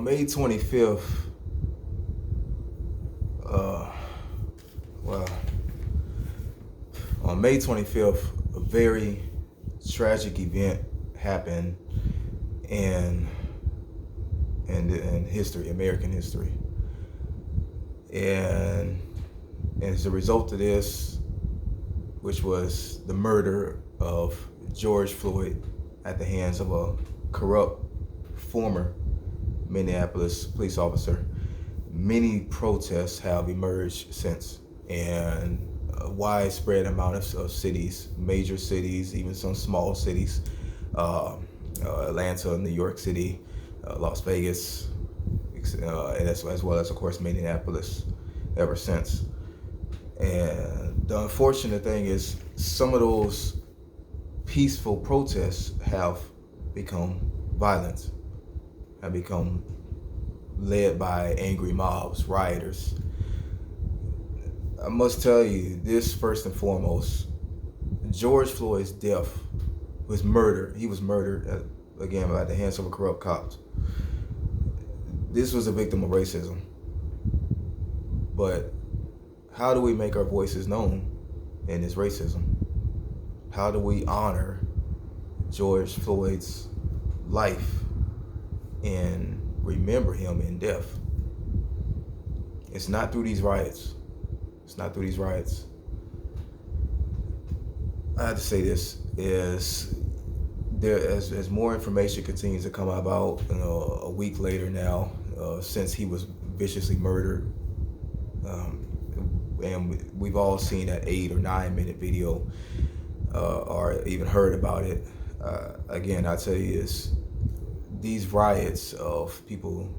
May 25th, well, on May 25th, a very tragic event happened in history, American history. And as a result of this, which was the murder of George Floyd at the hands of a corrupt former Minneapolis police officer, many protests have emerged since, and a widespread amount of cities, major cities, even some small cities, Atlanta, New York City, Las Vegas, and as well as, of course, Minneapolis ever since. And the unfortunate thing is some of those peaceful protests have become violent, have become led by angry mobs, rioters. I must tell you this first and foremost: George Floyd's death was murder. He was murdered, again, by the hands of a corrupt cop. This was a victim of racism. But how do we make our voices known in this racism? How do we honor George Floyd's life and remember him in death? It's not through these riots. It's not through these riots. I have to say this is there as more information continues to come about, a week later now, since he was viciously murdered, and we've all seen that 8 or 9 minute video, or even heard about it. Again, I tell you is these riots of people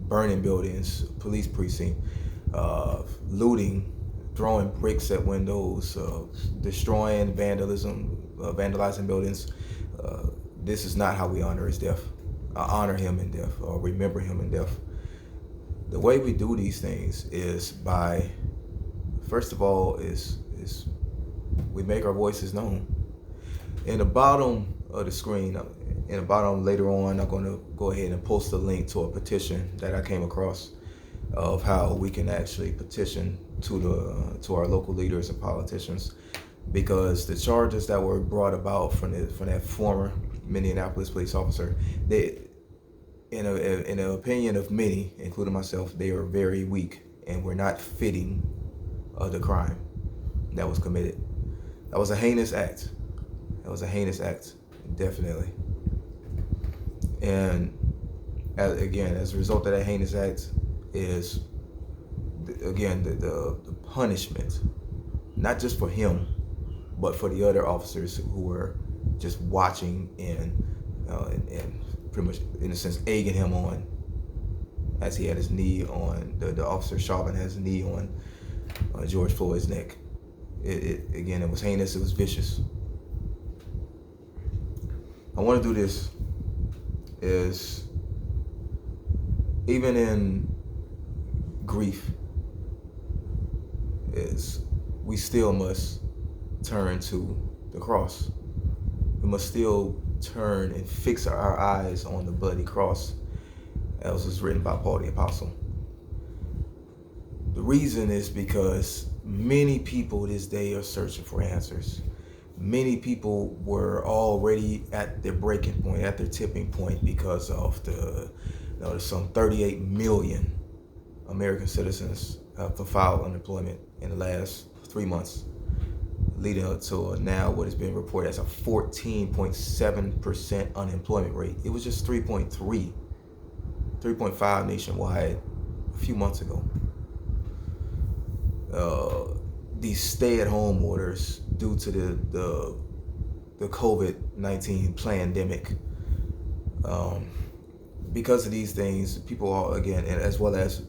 burning buildings, police precinct, looting, throwing bricks at windows, destroying, vandalizing buildings. This is not how we honor his death. Honor him in death, or remember him in death. The way we do these things is by, first of all, is we make our voices known. In the bottom of the screen, in the bottom later on, I'm going to go ahead and post a link to a petition that I came across of how we can actually petition to our local leaders and politicians, because the charges that were brought about from that former Minneapolis police officer, they, in the opinion of many, including myself, they are very weak and were not fitting of the crime that was committed. That was a heinous act. Definitely. And as a result of that heinous act is, again, the punishment, not just for him, but for the other officers who were just watching and pretty much, in a sense, egging him on as he had his knee on, the officer Chauvin has his knee on George Floyd's neck. It was heinous, it was vicious. I want to do this is, even in grief, is we still must turn to the cross. We must still turn and fix our eyes on the bloody cross, as was written by Paul the Apostle. The reason is because many people this day are searching for answers. Many people were already at their breaking point, at their tipping point, because of some 38 million American citizens have filed unemployment in the last 3 months, leading up to now what has been reported as a 14.7% unemployment rate. It was just 3.5 nationwide a few months ago. These stay-at-home orders due to the COVID-19 pandemic. Because of these things, people are, again, and as well as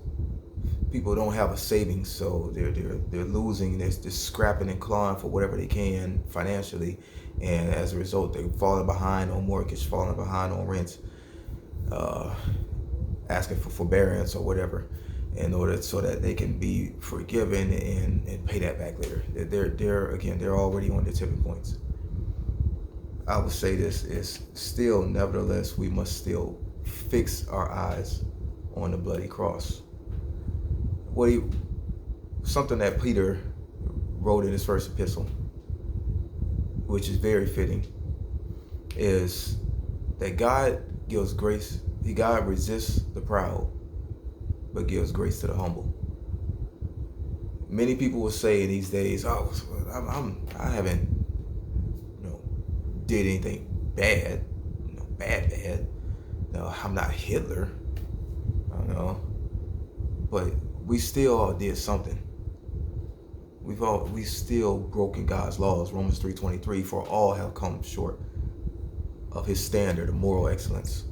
people don't have a savings, so they're losing, they're scrapping and clawing for whatever they can financially, and as a result, they're falling behind on mortgage, falling behind on rent, asking for forbearance or whatever, in order so that they can be forgiven and pay that back later. They're already on their tipping points. I would say this is still, nevertheless, we must still fix our eyes on the bloody cross. Something that Peter wrote in his first epistle, which is very fitting, is that God gives grace. God resists the proud, but gives grace to the humble. Many people will say these days, "Oh, I haven't, did anything bad, bad. No, I'm not Hitler, but we still all did something. We still broken God's laws. Romans 3:23, for all have come short of his standard of moral excellence.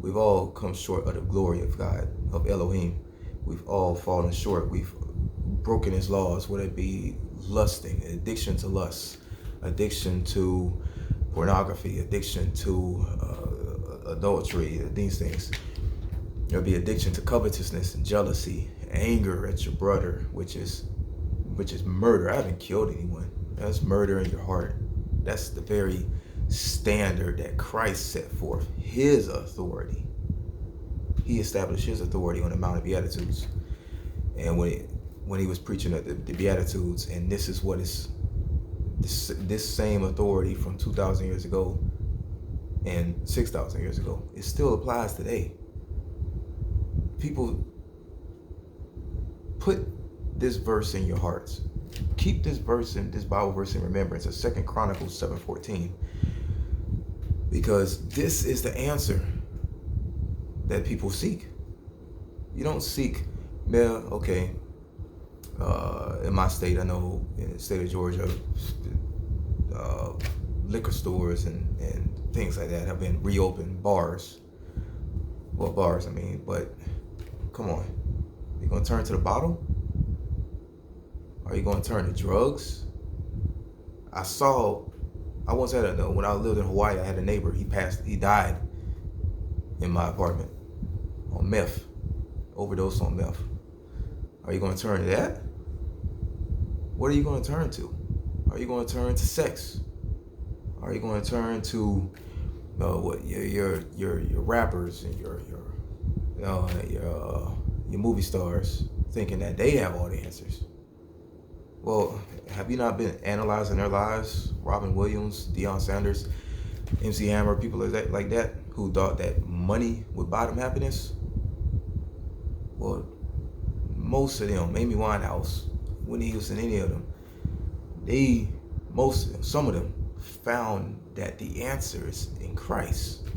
We've all come short of the glory of God, of Elohim. We've all fallen short. We've broken his laws, whether it be lusting, addiction to lust, addiction to pornography, addiction to adultery, these things. There'll be addiction to covetousness and jealousy, anger at your brother, which is murder. I haven't killed anyone. That's murder in your heart. That's the very standard that Christ set forth, his authority. He established his authority on the Mount of Beatitudes. And when he was preaching the Beatitudes, and this is what is this same authority from 2,000 years ago and 6,000 years ago, it still applies today. People, put this verse in your hearts. Keep this Bible verse in remembrance of 2 Chronicles 7:14. Because this is the answer that people seek. You don't seek, in my state, I know in the state of Georgia, liquor stores and things like that have been reopened, bars, but come on, you gonna turn to the bottle? Are you gonna turn to drugs? When I lived in Hawaii, I had a neighbor, he died in my apartment on meth, overdose on meth. Are you gonna turn to that? What are you gonna turn to? Are you gonna turn to sex? Are you gonna turn to your rappers and your movie stars, thinking that they have all the answers? Well, have you not been analyzing their lives? Robin Williams, Deion Sanders, MC Hammer, people like that, who thought that money would buy them happiness? Well, most of them, Amy Winehouse, Whitney Houston, any of them, some of them found that the answer is in Christ.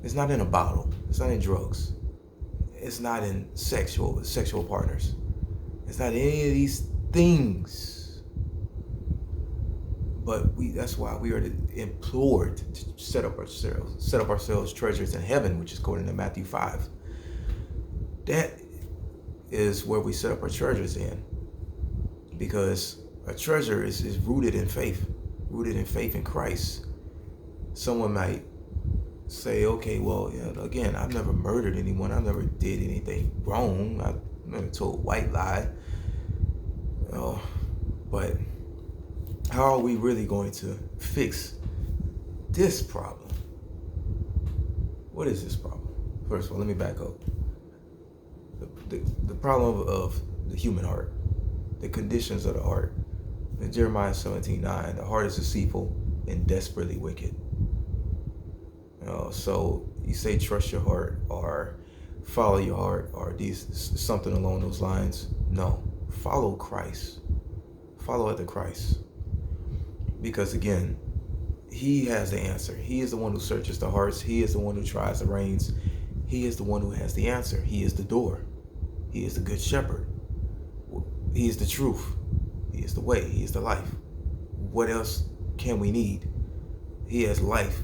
It's not in a bottle. It's not in drugs. It's not in sexual partners. It's not any of these things. But that's why we are implored to set up ourselves treasures in heaven, which is according to Matthew 5. That is where we set up our treasures in, because a treasure is rooted in faith in Christ. Someone might say, okay, well, again, I've never murdered anyone. I never did anything wrong. I've never told a white lie. But how are we really going to fix this problem? What is this problem? First of all, let me back up. The problem of the human heart, the conditions of the heart. In Jeremiah 17:9, the heart is deceitful and desperately wicked. So you say trust your heart or follow your heart or something along those lines. No, follow Christ. Follow after Christ. Because again, he has the answer. He is the one who searches the hearts. He is the one who tries the reins. He is the one who has the answer. He is the door. He is the good shepherd. He is the truth. He is the way. He is the life. What else can we need? He has life,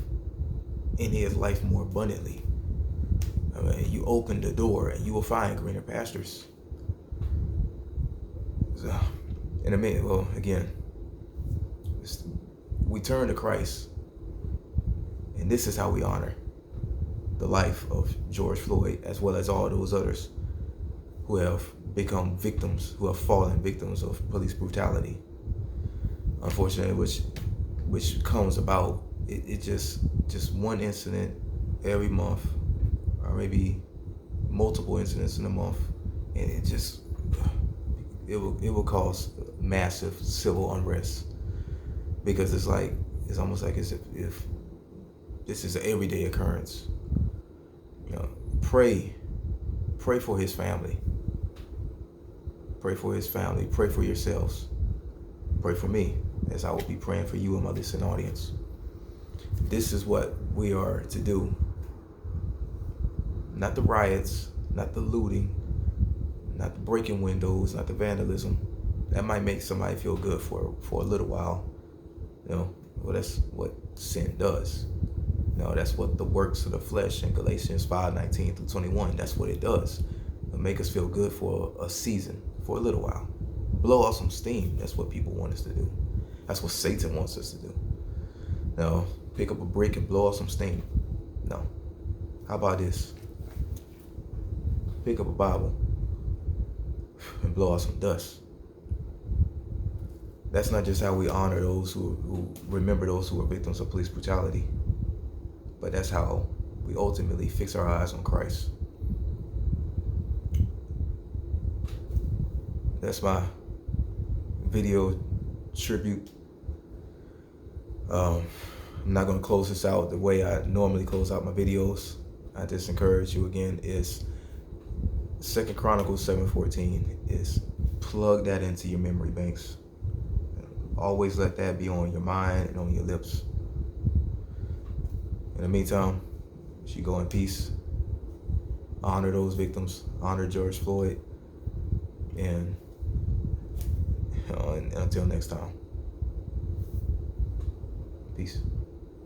and he has life more abundantly. You open the door and you will find greener pastures. So, in a minute, again, we turn to Christ, and this is how we honor the life of George Floyd, as well as all those others who have become victims, who have fallen victims of police brutality. Unfortunately, which comes about, it just one incident every month, or maybe multiple incidents in a month, and it will cause massive civil unrest, because it's almost like as if this is an everyday occurrence. Pray for his family. Pray for his family. Pray for yourselves. Pray for me, as I will be praying for you and my listening audience. This is what we are to do. Not the riots, not the looting, not the breaking windows, not the vandalism. That might make somebody feel good for a little while. Well, that's what sin does. That's what the works of the flesh in Galatians 5:19-21, that's what it does. It'll make us feel good for a season, for a little while. Blow off some steam. That's what people want us to do. That's what Satan wants us to do. Pick up a brick and blow off some steam. No. How about this? Pick up a Bible and blow off some dust. That's not just how we honor those who remember those who were victims of police brutality, but that's how we ultimately fix our eyes on Christ. That's my video tribute. I'm not going to close this out the way I normally close out my videos. I just encourage you again is 2 Chronicles 7:14 is plug that into your memory banks. Always let that be on your mind and on your lips. In the meantime, you should go in peace. Honor those victims. Honor George Floyd. And until next time. Peace.